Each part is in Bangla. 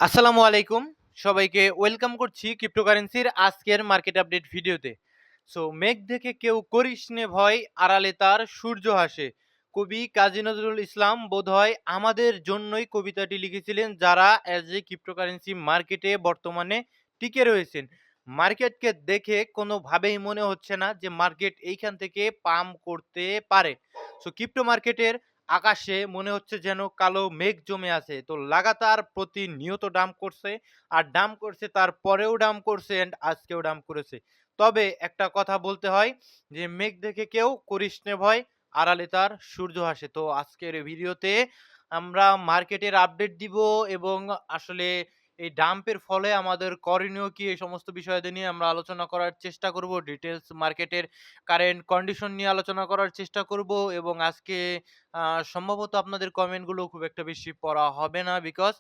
আসসালামু আলাইকুম। সবাইকে ওয়েলকাম করছি ক্রিপ্টোকারেন্সির আজকের মার্কেট আপডেট ভিডিওতে। সো মেঘ দেখে কেউ করিস নে ভয়, আড়ালে তার সূর্য হাসে। কবি কাজী নজরুল ইসলাম বোধহয় আমাদের জন্যই কবিতাটি লিখেছিলেন, যারা অ্যাজ এ ক্রিপ্টোকারেন্সি মার্কেটে বর্তমানে টিকে রয়েছেন। মার্কেটকে দেখে কোনোভাবেই মনে হচ্ছে না যে মার্কেট এইখান থেকে পাম্প করতে পারে। সো ক্রিপ্টো মার্কেটের আকাশে মনে হচ্ছে যেন কালো মেঘ জমে আছে। তো লাগাতার প্রতিনিয়ত ডাম্প করছে, আর ডাম্প করছে, তারপরেও ডাম্প করছে, এন্ড আজকেও ডাম্প করেছে। তবে একটা কথা বলতে হয় যে মেঘ দেখে কেউ করিস নে ভয়, আড়ালে তার সূর্য হাসে। তো আজকের ভিডিওতে আমরা মার্কেটের আপডেট দিব, এবং আসলে এই ডাম্পের ফলে আমাদের করণীয় কি, এই সমস্ত বিষয়াদি নিয়ে আমরা আলোচনা করার চেষ্টা করব। ডিটেইলস মার্কেটের কারেন্ট কন্ডিশন নিয়ে আলোচনা করার চেষ্টা করব, এবং আজকে সম্ভবত আপনাদের কমেন্টগুলো খুব একটা বেশি পড়া হবে না, বিকজ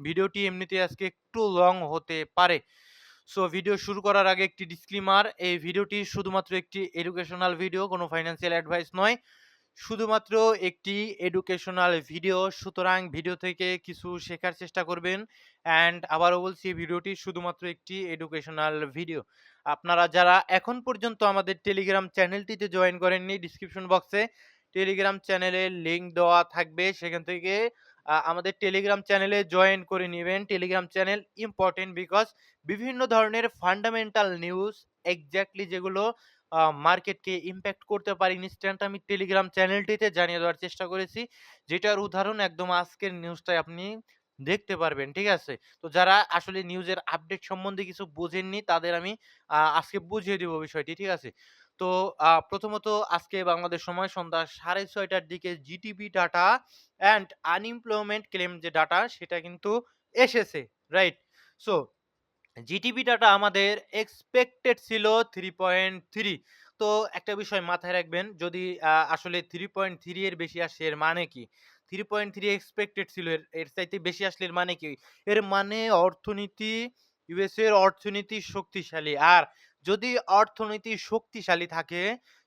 ভিডিওটি এমনিতেই আজকে একটু লং হতে পারে। সো ভিডিও শুরু করার আগে একটি ডিসক্লেমার: এই ভিডিওটি শুধুমাত্র একটি এডুকেশনাল ভিডিও, কোনো ফাইন্যান্সিয়াল অ্যাডভাইস নয়, শুধুমাত্র একটি এডুকেশনাল ভিডিও। সুতরাং ভিডিও থেকে কিছু শেখার চেষ্টা করবেন। অ্যান্ড আবারও বলছি, ভিডিওটি শুধুমাত্র একটি এডুকেশনাল ভিডিও। আপনারা যারা এখন পর্যন্ত আমাদের টেলিগ্রাম চ্যানেলটিতে জয়েন করেননি, ডিসক্রিপশন বক্সে টেলিগ্রাম চ্যানেলের লিঙ্ক দেওয়া থাকবে, সেখান থেকে আমাদের টেলিগ্রাম চ্যানেলে জয়েন করে নেবেন। টেলিগ্রাম চ্যানেল ইম্পর্টেন্ট, বিকজ বিভিন্ন ধরনের ফান্ডামেন্টাল নিউজ, এক্স্যাক্টলি যেগুলো মার্কেটকে ইমপ্যাক্ট করতে পারে ইনস্ট্যান্ট, আমি টেলিগ্রাম চ্যানেলটিতে জানিয়ে দেওয়ার চেষ্টা করেছি। যেটার উদাহরণ একদম আজকের নিউজটাই আপনি দেখতে পারবেন। ঠিক আছে? তো যারা আসলে নিউজের আপডেট সম্বন্ধে কিছু বোঝেননি, তাদের আমি আজকে বুঝিয়ে দিব বিষয়টি। ঠিক আছে? তো প্রথমত আজকে বাংলাদেশ সময় সন্ধ্যা 6:30টার দিকে GDP data and unemployment claim যে ডাটা, সেটা কিন্তু এসেছে। রাইট? সো জিডিপি ডাটা আমাদের এক্সপেক্টেড ছিল 3.3। তো একটা বিষয় মাথায় রাখবেন, যদি আসলে 3.3 এর বেশি আসে এর মানে কি? 3.3 এক্সপেক্টেড ছিল, এর চাইতে বেশি আসলে এর মানে কি? এর মানে অর্থনীতি, ইউএস এর অর্থনীতি শক্তিশালী। আর যদি অর্থনীতি শক্তিশালী থাকে,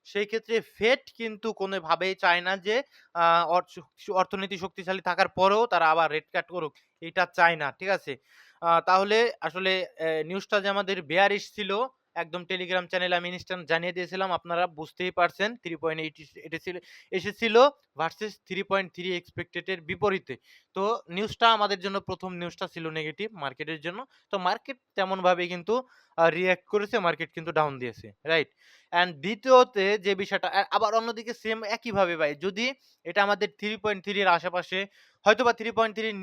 সেই ক্ষেত্রে ফেড কিন্তু কোনোভাবেই চায় না যে আ অর্থ অর্থনীতি শক্তিশালী থাকার পরেও তারা আবার রেট কাট করুক। এটা চায় না। ঠিক আছে? তাহলে আসলে নিউজটা যে আমাদের বেয়ারিশ ছিল, একদম টেলিগ্রাম চ্যানেলে আমি ইনস্ট্যান্ট জানিয়ে দিয়েছিলাম। আপনারা বুঝতেই পারছেন 3.8 এসেছিল ভার্সেস 3.3 এক্সপেক্টেড এর বিপরীতে। তো নিউজটা আমাদের জন্য, প্রথম নিউজটা ছিল নেগেটিভ মার্কেটের জন্য। তো মার্কেট তেমনভাবে কিন্তু রিঅ্যাক্ট করেছে, মার্কেট কিন্তু ডাউন দিয়েছে। রাইট? অ্যান্ড দ্বিতীয়তে যে বিষয়টা, আবার অন্যদিকে সেম একইভাবে ভাই, যদি এটা আমাদের 3.3 এর আশেপাশে, হয়তোবা 3.3 এর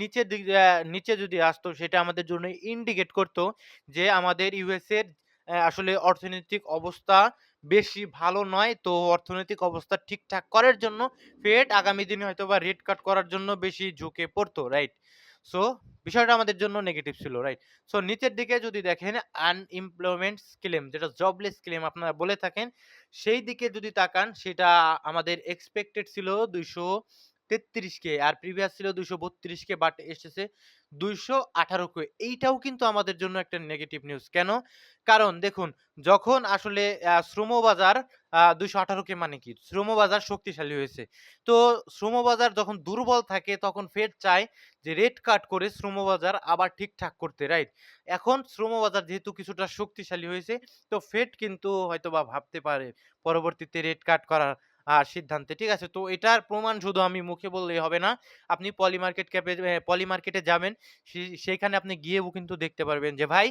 নিচে যদি আসতো, সেটা আমাদের জন্য ইন্ডিকেট করত যে আমাদের ইউএস এর আসলে অর্থনৈতিক অবস্থা বেশি ভালো নয়। তো অর্থনৈতিক অবস্থা ঠিকঠাক করার জন্য ফেড আগামী দিনে হয়তোবা রেট কাট করার জন্য বেশি ঝুঁকে পড়তো। রাইট? সো বিষয়টা আমাদের জন্য নেগেটিভ ছিল। রাইট? সো নিচের দিকে যদি দেখেন, আনএমপ্লয়মেন্ট ক্লেম, যেটা জবলেস ক্লেম আপনারা বলে থাকেন, সেই দিকে যদি তাকান, সেটা আমাদের এক্সপেক্টেড ছিল 233 কে, আর প্রিভিয়াস ছিল 232 কে, বাট এসেছে 218 কে। এইটাও কিন্তু আমাদের জন্য একটা নেগেটিভ নিউজ। কেন? কারণ দেখুন, যখন আসলে শ্রমবাজার 218 কে মানে কি? শ্রমবাজার শক্তিশালী হয়েছে। তো শ্রমবাজার যখন দুর্বল থাকে, তখন ফেড চায় যে রেট কাট করে শ্রমবাজার আবার ঠিকঠাক করতে। রাইট? এখন শ্রমবাজার যেহেতু কিছুটা শক্তিশালী হয়েছে, তো ফেড কিন্তু হয়তোবা ভাবতে পারে পরবর্তীতে রেট কাট করার সিদ্ধান্তে। ঠিক আছে? তো এটার প্রমাণ শুধু আমি মুখে বললেই হবে না। আপনি পলি মার্কেটে যাবেন, সেইখানে আপনি গিয়েও কিন্তু দেখতে পারবেন যে ভাই,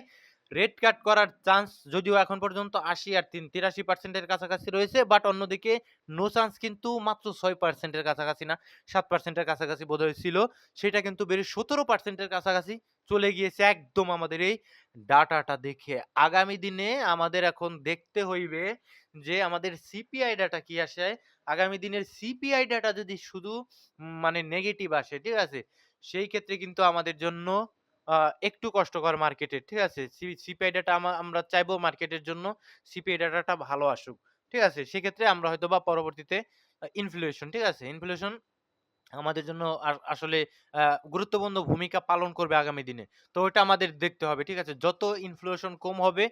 রেট কাট করার চান্স যদিও এখন পর্যন্ত ৮০ আর ৮৩% এর কাছাকাছি রয়েছে, বাট অন্যদিকে নো চান্স কিন্তু মাত্র ৬% এর কাছাকাছি না, ৭% এর কাছাকাছি বোধহয় ছিল। সেটা কিন্তু বেড়ে ১৭% এর কাছাকাছি চলে গিয়েছে একদম আমাদের এই ডাটাটা দেখে। আগামী দিনে আমাদের এখন দেখতে হইবে যে আমাদের সিপিআই ডাটা কি আসে। আগামী দিনের সিপিআই ডাটা যদি শুধু মানে নেগেটিভ আসে, ঠিক আছে? সেই ক্ষেত্রে কিন্তু আমাদের জন্য আ একটু কষ্টকর মার্কেটের। ঠিক আছে? সিপিআই ডাটা আমরা চাইবো মার্কেটের জন্য সিপিআই ডাটাটা ভালো আসুক। ঠিক আছে? সেক্ষেত্রে আমরা হয়তোবা পরবর্তীতে ইনফ্লেশন, ঠিক আছে? ইনফ্লেশন আমাদের জন্য আসলে আ গুরুত্বপূর্ণ ভূমিকা পালন করবে আগামী দিনে। তো ওইটা আমাদের দেখতে হবে। ঠিক আছে? যত ইনফ্লেশন কম হবে,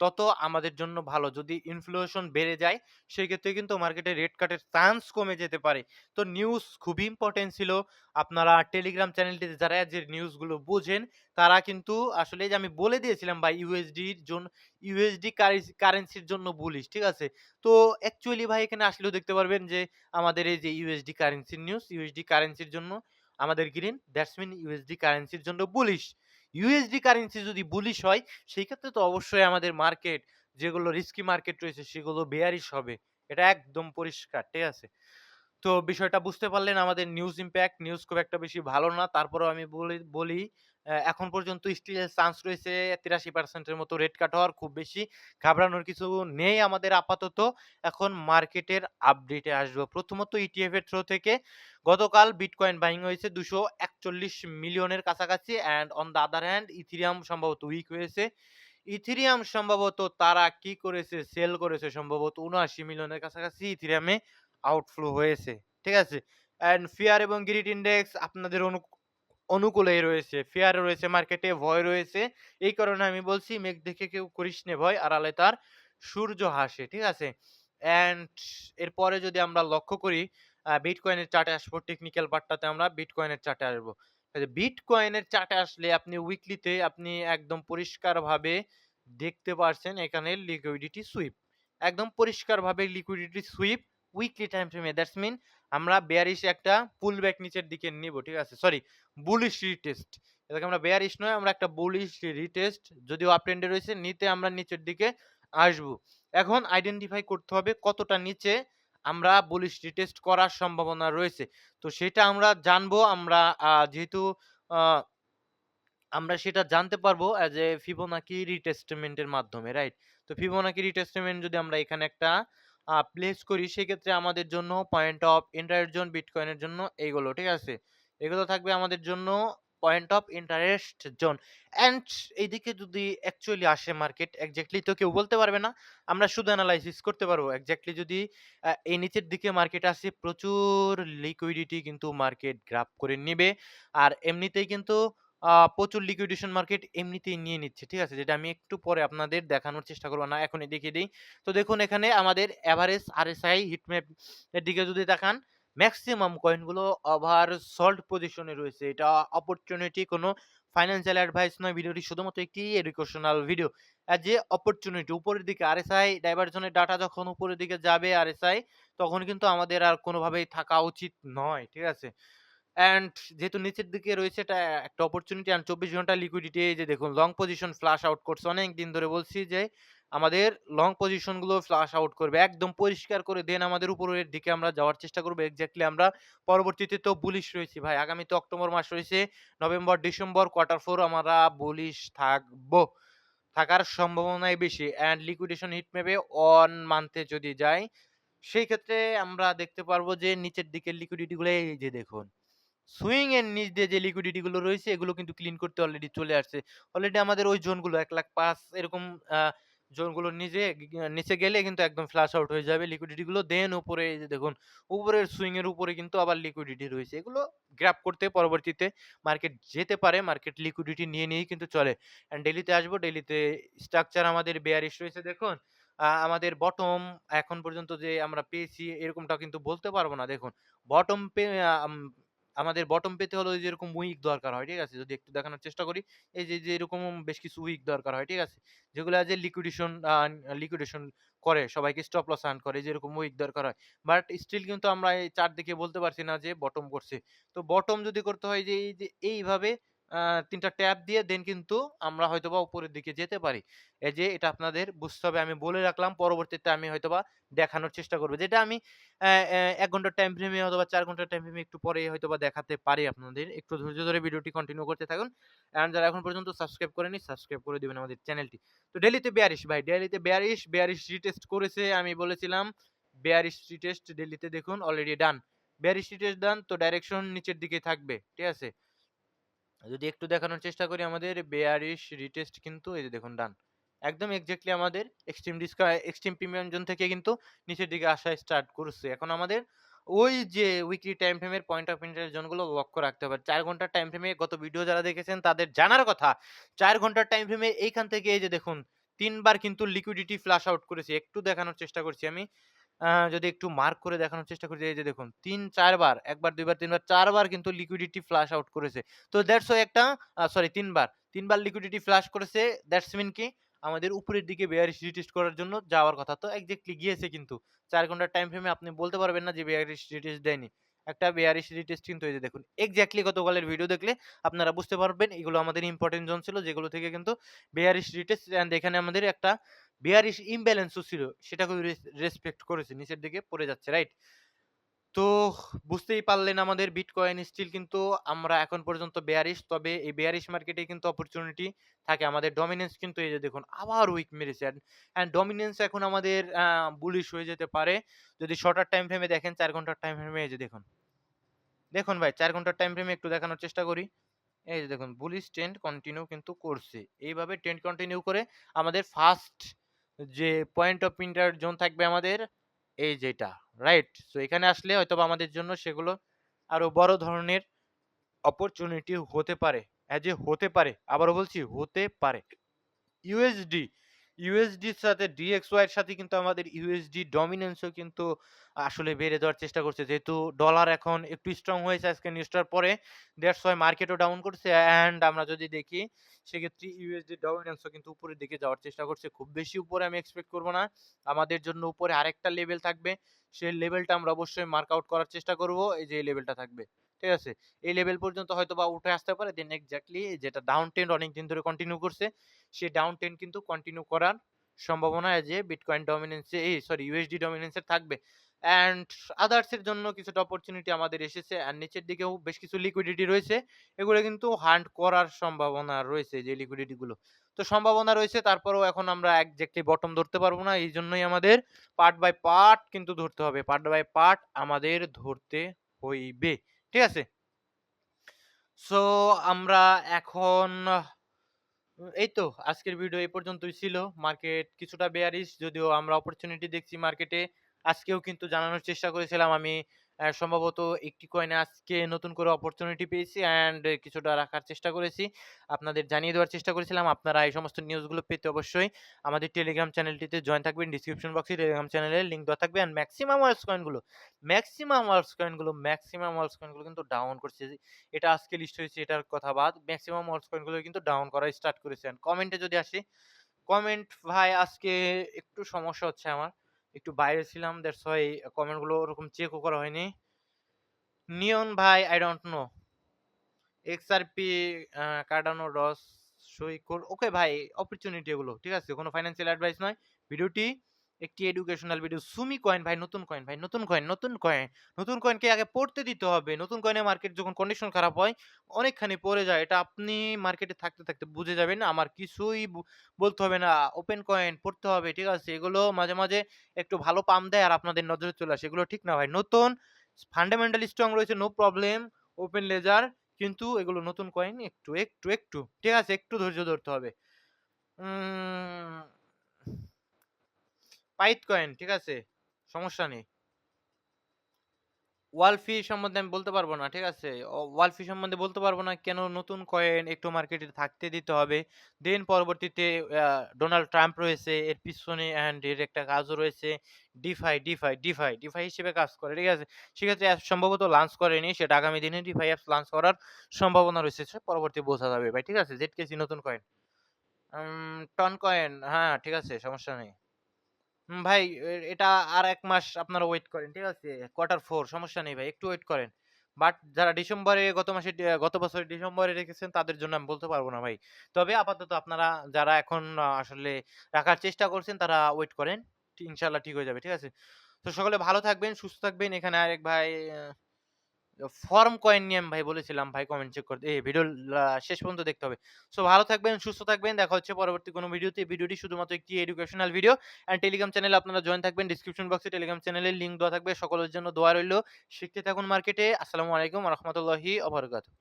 তত আমাদের জন্য ভালো। যদি ইনফ্লেশন বেড়ে যায় সেক্ষেত্রে কিন্তু মার্কেটে রেট কাটের চান্স কমে যেতে পারে। তো নিউজ খুবই ইম্পোর্টেন্ট ছিল। আপনারা টেলিগ্রাম চ্যানেলটিতে যারা যে নিউজগুলো বোঝেন তারা কিন্তু আসলে যে আমি বলে দিয়েছিলাম ভাই ইউএসডি কারেন্সির জন্য বুলিশ, ঠিক আছে? তো অ্যাকচুয়ালি ভাই এখানে আসলেও দেখতে পারবেন যে আমাদের এই যে ইউএসডি কারেন্সির নিউজ, ইউএসডি কারেন্সির জন্য আমাদের গ্রিন, দ্যাটস মিন ইউএসডি কারেন্সির জন্য বুলিশ। ইউএসডি কারেন্সি যদি বুলিশ হয় সেই ক্ষেত্রে তো অবশ্যই আমাদের মার্কেট যেগুলো রিস্কি মার্কেট রয়েছে সেগুলো বেয়ারিশ হবে। এটা একদম পরিষ্কার, ঠিক আছে? তো বিষয়টা বুঝতে পারলেন আমাদের নিউজ খুব একটা বেশি ভালো না। তারপরেও আমি বলি এখন পর্যন্ত স্টিল চান্স রয়েছে ৮৩% এর মতো রেট কাট হওয়ার। খুব বেশি ঘাবড়ানোর কিছু নেই আমাদের আপাতত। এখন মার্কেটের আপডেটে আসবো। প্রথমত ইটিএফ এর থ্রো থেকে গতকাল বিটকয়েন বাইং হয়েছে ২৪১ মিলিয়নের কাছাকাছি and on the other hand Ethereum সম্ভবত উইক হয়েছে। ইথেরিয়াম সম্ভবত তারা কি করেছে? সেল করেছে সম্ভবত ৭৯ মিলিয়নের কাছাকাছি ইথেরিয়ামে আউটফ্লো হয়েছে। ঠিক আছে? অ্যান্ড ফিয়ার এবং গ্রিড ইনডেক্স আপনাদের অনুকূলেই রয়েছে। ফিয়ার রয়েছে মার্কেটে, ভয় রয়েছে। এই কারণে আমি বলছি মেঘ দেখে কেউ করিস নে ভয়, আড়ালে তার সূর্য হাসে। ঠিক আছে? অ্যান্ড এরপরে যদি আমরা লক্ষ্য করি বিটকয়েনের চার্টে আসবো। টেকনিক্যাল পার্টটাতে আমরা বিটকয়েনের চার্টে আসবো। বিটকয়েনের চার্টে আসলে আপনি উইকলিতে আপনি একদম পরিষ্কারভাবে দেখতে পারছেন এখানে লিকুইডিটি সুইপ। একদম পরিষ্কারভাবে লিকুইডিটি সুইপ উইকলি টাইম ফ্রেমে। দ্যাটস মিন আমরা বেয়ারিশ একটা পুল ব্যাক নিচের দিকে নিব। ঠিক আছে? Sorry, bullish retest. এটাকে আমরা বেয়ারিশ নয়, আমরা একটা বুলিশ রিটেস্ট, যদিও আপ ট্রেন্ডে রয়েছে, নিতে আমরা নিচের দিকে আসবো। এখন আইডেন্টিফাই করতে হবে কতটা নিচে আমরা বুলিশ রিটেস্ট করার সম্ভাবনা রয়েছে। তো সেটা আমরা জানবো। আমরা যেহেতু আ আমরা সেটা জানতে পারবো অ্যাজ এ ফিবোনাকি রিটেস্টমেন্ট এর মাধ্যমে, রাইট? তো ফিবোনাকি রিটেস্টমেন্ট যদি আমরা এখানে একটা প্লেস করি সেক্ষেত্রে আমাদের জন্য পয়েন্ট অফ ইন্টারেস্ট জোন বিটকয়েনের জন্য এইগুলো, ঠিক আছে? এগুলো থাকবে আমাদের জন্য point of interest zone. And এইদিকে যদি অ্যাকচুয়ালি আসে মার্কেট এক্সাক্টলি তো কেউ বলতে পারবে না। আমরা শুধু এনালাইসিস করতে পারবো। এক্সাক্টলি যদি এই নিচের দিকে মার্কেট আসে প্রচুর লিকুইডিটি কিন্তু মার্কেট গ্রাব করে নিবে। আর এমনিতেই কিন্তু প্রচুর লিকুইডেশন মার্কেট এমনিতেই নিয়ে নিচ্ছে। ঠিক আছে? যেটা আমি একটু পরে আপনাদের দেখানোর চেষ্টা করব, না এখনই দেখিয়ে দেই। তো দেখুন এখানে আমাদের এভারেজ আরএসআই হিটম্যাপ এর দিকে যদি তাকান, মেক্সিমাম কয়েনগুলো ওভারসোল্ড পজিশনে রয়েছে। এটা অপরচুনিটি, কোনো ফাইন্যান্সিয়াল অ্যাডভাইস নয়। ভিডিওটি শুধুমাত্র একটি এডুকেশনাল ভিডিও। যে অপরচুনিটি উপরের দিকে আরএসআই ডাইভারশনের ডাটা যখন উপরের দিকে যাবে আরএসআই, তখন কিন্তু আমাদের আর কোনোভাবেই থাকা উচিত নয়। ঠিক আছে? অ্যান্ড যেহেতু নিচের দিকে রয়েছে এটা একটা অপরচুনিটি অ্যান্ড ২৪ ঘন্টা লিকুইডিটি, এই যে দেখুন লং পজিশন ফ্লাশ আউট করছে। অনেকদিন ধরে বলছি যে আমাদের লং পজিশন গুলো ফ্লাশ আউট করবে। একদম পরিষ্কার করে দেন আমাদের উপরের দিকে আমরা যাওয়ার চেষ্টা করব। এক্সাক্টলি আমরা পরবর্তীতে তো বুলিশ রয়েছি ভাই। আগামীতে অক্টোবর মাস রয়েছে, নভেম্বর, ডিসেম্বর কোয়ার্টার 4 আমরা বুলিশ থাকবো। থাকার সম্ভাবনাই বেশি। অ্যান্ড লিকুইডেশন হিট ম্যাপে 1 মান্থে যদি যাই, সেই ক্ষেত্রে আমরা দেখতে পারবো যে নিচের দিকের লিকুইডিটি গুলো এই যে দেখুন। সুইং এর নিচ দিয়ে যে লিকুইডিটি গুলো রয়েছে এগুলো কিন্তু ক্লিন করতে অলরেডি চলে আসছে। অলরেডি আমাদের ওই জোনগুলো ১,৫,০০০ এরকম আ জোনগুলোর নিচে গেলে কিন্তু একদম ফ্লাশ আউট হয়ে যাবে লিকুইডিটি গুলো। দেন উপরে এই যে দেখুন, উপরের সুইং এর উপরে কিন্তু আবার লিকুইডিটি রয়েছে। এগুলো গ্র্যাব করতে পরবর্তীতে মার্কেট যেতে পারে। মার্কেট লিকুইডিটি নিয়েই কিন্তু চলে। অ্যান্ড ডেইলিতে আসবো। ডেইলিতে স্ট্রাকচার আমাদের বেয়ারিশ রয়েছে দেখুন। আমাদের বটম এখন পর্যন্ত যে আমরা পেয়েছি এরকমটা কিন্তু বলতে পারবো না। দেখুন বটম পে আম আমাদের বটম পেতে হলে ওই যে এরকম উইক দরকার হয়। ঠিক আছে? যদি একটু দেখানোর চেষ্টা করি, এই যে এরকম বেশ কিছু উইক দরকার হয়। ঠিক আছে? যেগুলা যে লিকুইডেশন করে, সবাইকে স্টপ লস আর্ন করে, যেরকম উইক দরকার হয়। বাট স্টিল কিন্তু আমরা এই চার্ট দেখে বলতে পারছি না যে বটম করছে। তো বটম যদি করতে হয় যে এই যে এইভাবে ৩ টা ট্যাপ দিয়ে দেন কিন্তু আমরা হয়তোবা উপরের দিকে যেতে পারি। এই যে এটা আপনাদের বুঝতে হবে। আমি বলে রাখলাম, পরবর্তীতে আমি হয়তোবা দেখানোর চেষ্টা করব। যেটা আমি ১ ঘন্টার টাইম ফ্রেমে অথবা ৪ ঘন্টার টাইম ফ্রেমে একটু পরেই হয়তোবা দেখাতে পারি আপনাদের। একটু ধৈর্য ধরে ভিডিওটি কন্টিনিউ করতে থাকুন। অ্যান্ড যারা এখন পর্যন্ত সাবস্ক্রাইব করেনি, সাবস্ক্রাইব করে দিবেন আমাদের চ্যানেলটি। তো ডেইলিতে বেয়ারিশ ভাই, ডেইলিতে বেয়ারিশ রিটেস্ট করেছে। আমি বলেছিলাম বেয়ারিশ রিটেস্ট ডেইলিতে দেখুন অলরেডি ডান। বেয়ারিশ রিটেস্ট ডান, তো ডাইরেকশন নিচের দিকে থাকবে। ঠিক আছে? যদি একটু দেখানোর চেষ্টা করি, আমাদের বেয়ারিশ রিটেস্ট কিন্তু এই যে দেখুন ডান। একদম এক্সাক্টলি আমাদের এক্সট্রিম প্রিমিয়াম জোন থেকে কিন্তু নিচের দিকে আসা স্টার্ট করছে। এখন আমাদের ওই যে উইকলি টাইম ফ্রেমের পয়েন্ট অফ ইন্টারেস্ট জোনগুলো লক্ষ্য রাখতে হবে। ৪ ঘন্টার টাইম ফ্রেমে গত ভিডিও যারা দেখেছেন তাদের জানার কথা। ৪ ঘন্টার টাইম ফ্রেমে এইখান থেকে এই যে দেখুন 3 বার কিন্তু লিকুইডিটি ফ্লাশ আউট করেছে। একটু দেখানোর চেষ্টা করছি আমি। যদি একটু মার্ক করে দেখানোর চেষ্টা করি, এই যে দেখুন ৩-৪ বার, ১ বার, ২ বার, ৩ বার, ৪ বার কিন্তু লিকুইডিটি ফ্লাশ আউট করেছে। তো দ্যাটস ওয়াই একটা সরি ৩ বার। ৩ বার লিকুইডিটি ফ্লাশ করেছে। দ্যাটস মিন কি? আমাদের উপরের দিকে বেয়ারিশ রিটেস্ট করার জন্য যাওয়ার কথা। তো এক্সাক্টলি গিয়েছে কিন্তু। ৪ ঘন্টার টাইম ফ্রেমে আপনি বলতে পারবেন না যে বেয়ারিশ রিটেস্ট দেয়নি। একটা বেয়ারিশ রিটেস্ট কিন্তু এই যে দেখুন। এক্সাক্টলি গতকালের ভিডিও দেখলে আপনারা বুঝতে পারবেন এগুলো আমাদের ইম্পোর্টেন্ট জোন ছিল যেগুলো থেকে কিন্তু বেয়ারিশ রিটেস্ট অ্যান্ড এখানে আমাদের একটা বেয়ারিশ ইমব্যালেন্সও ছিল। সেটাকেও রেসপেক্ট করেছে। নিচের দিকে পড়ে যাচ্ছে, রাইট? তো বুঝতেই পারলেন আমাদের বিটকয়েন স্টিল কিন্তু আমরা এখন পর্যন্ত বেয়ারিশ। তবে এই বেয়ারিশ মার্কেটে কিন্তু অপরচুনিটি থাকে। আমাদের ডমিন্যান্স কিন্তু এই যে দেখুন আবার উইক মেরেছে। অ্যান্ড ডমিন্যান্স এখন আমাদের বুলিশ হয়ে যেতে পারে। যদি শর্টার টাইম ফ্রেমে দেখেন ৪ ঘন্টার টাইম ফ্রেমে এই যে দেখুন। দেখুন ভাই ৪ ঘন্টার টাইম ফ্রেমে একটু দেখানোর চেষ্টা করি। এই যে দেখুন বুলিশ ট্রেন্ড কন্টিনিউ কিন্তু করছে। এইভাবে ট্রেন্ড কন্টিনিউ করে আমাদের ফার্স্ট যে পয়েন্ট অফ ইন্টার জোন থাকবে আমাদের এই যেটা, রাইট? সো এখানে আসলে হয়তোবা আমাদের জন্য সেগুলো আরো বড় ধরনের অপরচুনিটি হতে পারে। অ্যাজ এ হতে পারে। আবারও বলছি হতে পারে। ইউএসডি, ইউএসডির সাথে ডিএক্সওয়াই এর সাথে কিন্তু আমাদের ইউএসডি ডমিন্যান্সও কিন্তু আসলে বেড়ে দেওয়ার চেষ্টা করছে। যেহেতু ডলার এখন একটু স্ট্রং হয়েছে আজকে নিউজটার পরে। দ্যাটস ওয়াই মার্কেটও ডাউন করছে অ্যান্ড আমরা যদি দেখি সেক্ষেত্রে ইউএসডি ডমিন্যান্সও কিন্তু উপরের দিকে যাওয়ার চেষ্টা করছে। খুব বেশি উপরে আমি এক্সপেক্ট করব না। আমাদের জন্য উপরে আরেকটা লেভেল থাকবে। সেই লেভেলটা আমরা অবশ্যই মার্ক আউট করার চেষ্টা করব। এই যে এই লেভেলটা থাকবে। ঠিক আছে? এই লেভেল পর্যন্ত হয়তোবা উঠে আসতে পারে। দেন এক্সাক্টলি যেটা ডাউন ট্রেন্ড অনেকদিন ধরে কন্টিনিউ করছে সে ডাউন ট্রেন্ড কিন্তু কন্টিনিউ করার সম্ভাবনা যে বিটকয়েন ডমিনেন্সে সরি ইউএসডি ডমিনেন্সে থাকবে। অ্যান্ড আদার্স এর জন্য কিছুটা অপরচুনিটি আমাদের এসেছে আর নিচের দিকেও বেশ কিছু লিকুইডিটি রয়েছে। এগুলো কিন্তু হান্ট করার সম্ভাবনা রয়েছে যে লিকুইডিটি গুলো। তো সম্ভাবনা রয়েছে তারপরেও এখন আমরা এক্সাক্টলি বটম ধরতে পারবো না। এইজন্যই আমাদের পার্ট বাই পার্ট কিন্তু ধরতে হবে। পার্ট বাই পার্ট আমাদের ধরতে হইবে। ঠিক আছে? সো আমরা এখন এই তো আজকের ভিডিও এই পর্যন্তই ছিল। মার্কেট কিছুটা বেয়ারিশ যদিও আমরা অপরচুনিটি দেখছি মার্কেটে। আজকেও কিন্তু জানানোর চেষ্টা করেছিলাম আমি সম্ভবত একটি কয়েনে আজকে নতুন করে অপরচুনিটি পেয়েছি অ্যান্ড কিছুটা রাখার চেষ্টা করেছি। আপনাদের জানিয়ে দেওয়ার চেষ্টা করেছিলাম। আপনারা এই সমস্ত নিউজগুলো পেতে অবশ্যই আমাদের টেলিগ্রাম চ্যানেলটিতে জয়েন থাকবেন। ডিসক্রিপশন বক্সে টেলিগ্রাম চ্যানেলের লিংক দেওয়া থাকবে অ্যান্ড ম্যাক্সিমাম অলস কয়েনগুলো কিন্তু ডাউন করছে। এটা আজকে লিস্ট হয়েছে এটার কথা বাদ। ম্যাক্সিমাম অলস কয়েনগুলো কিন্তু ডাউন করা স্টার্ট করেছে। কমেন্টে যদি আসি, কমেন্ট ভাই আজকে একটু সমস্যা হচ্ছে আমার। একটু বাইরে ছিলাম দ্যাটস হোয়াই কমেন্টগুলো ওরকম চেকও করা হয়নি। নিয়ন ভাই I don't know. XRP Cardano রস সৈকত ওকে ভাই অপরচুনিটি এগুলো ঠিক আছে কোনো ফাইন্যান্সিয়াল অ্যাডভাইস নয় ভিডিওটি একটি এডুকেশনাল ভিডিও সুমি কয়েন ভাই নতুন কয়েন ভাই নতুন কয়েনকে আগে পড়তে দিতে হবে নতুন কয়েনের মার্কেট যখন কন্ডিশন খারাপ হয় অনেকখানি পড়ে যায় এটা আপনি মার্কেটে থাকতে থাকতে বুঝে যাবেন আমার কিছুই বলতে হবে না ওপেন কয়েন পড়তে হবে ঠিক আছে এগুলো মাঝে মাঝে একটু ভালো পাম দেয় আর আপনাদের নজরে চলে আসে এগুলো ঠিক না ভাই নতুন ফান্ডামেন্টাল স্ট্রং রয়েছে নো প্রবলেম ওপেন লেজার কিন্তু এগুলো নতুন কয়েন একটু ঠিক আছে একটু ধৈর্য ধরতে হবে উম, পাইট কয়েন ঠিক আছে সমস্যা নেই ওয়ালফি সম্বন্ধে আমি বলতে পারবো না ঠিক আছে ওয়ালফি সম্বন্ধে বলতে পারবো না কেন নতুন কয়েন একটু মার্কেটে থাকতে দিতে হবে দেন পরবর্তীতে ডোনাল্ড ট্রাম্প রয়েছে এর পিছনে অ্যান্ড এর একটা কাজও রয়েছে ডিফাই হিসেবে কাজ করে ঠিক আছে সেক্ষেত্রে সম্ভবত লঞ্চ করেনি সেটা আগামী দিনে ডিফাই অ্যাপস লঞ্চ করার সম্ভাবনা রয়েছে পরবর্তী বোঝা যাবে ভাই ঠিক আছে জেডকেসি নতুন কয়েন টন কয়েন হ্যাঁ ঠিক আছে সমস্যা নেই ভাই এটা আর ১ মাস আপনারা ওয়েট করেন। ঠিক আছে? Q4 সমস্যা নেই ভাই। একটু ওয়েট করেন। বাট যারা ডিসেম্বরে গত বছরের ডিসেম্বরে রেখেছেন তাদের জন্য আমি বলতে পারব না ভাই। তবে আপাতত আপনারা যারা এখন আসলে রাখার চেষ্টা করছেন তারা ওয়েট করেন। ইনশাআল্লাহ ঠিক হয়ে যাবে। ঠিক আছে? তো সকলে ভালো থাকবেন, সুস্থ থাকবেন। এখানে আরেক ভাই ফর্ম কয়েন নিয়ে আমি ভাই বলেছিলাম ভাই কমেন্ট চেক করতে। ভিডিও শেষ পর্যন্ত দেখতে হবে। সো ভালো থাকবেন, সুস্থ থাকবেন। দেখা হচ্ছে পরবর্তী কোনো ভিডিওতে। ভিডিওটি শুধুমাত্র একটি এডুকেশনাল ভিডিও অ্যান্ড টেলিগ্রাম চ্যানেলে আপনারা জয়েন থাকবেন। ডিসক্রিপশন বক্সে টেলিগ্রাম চ্যানেলের লিংক দেওয়া থাকবে। সকলের জন্য দোয়া রইল। শিখতে থাকুন মার্কেটে। আসসালামু আলাইকুম ওয়া রাহমাতুল্লাহি ওয়া বারাকাতুহু।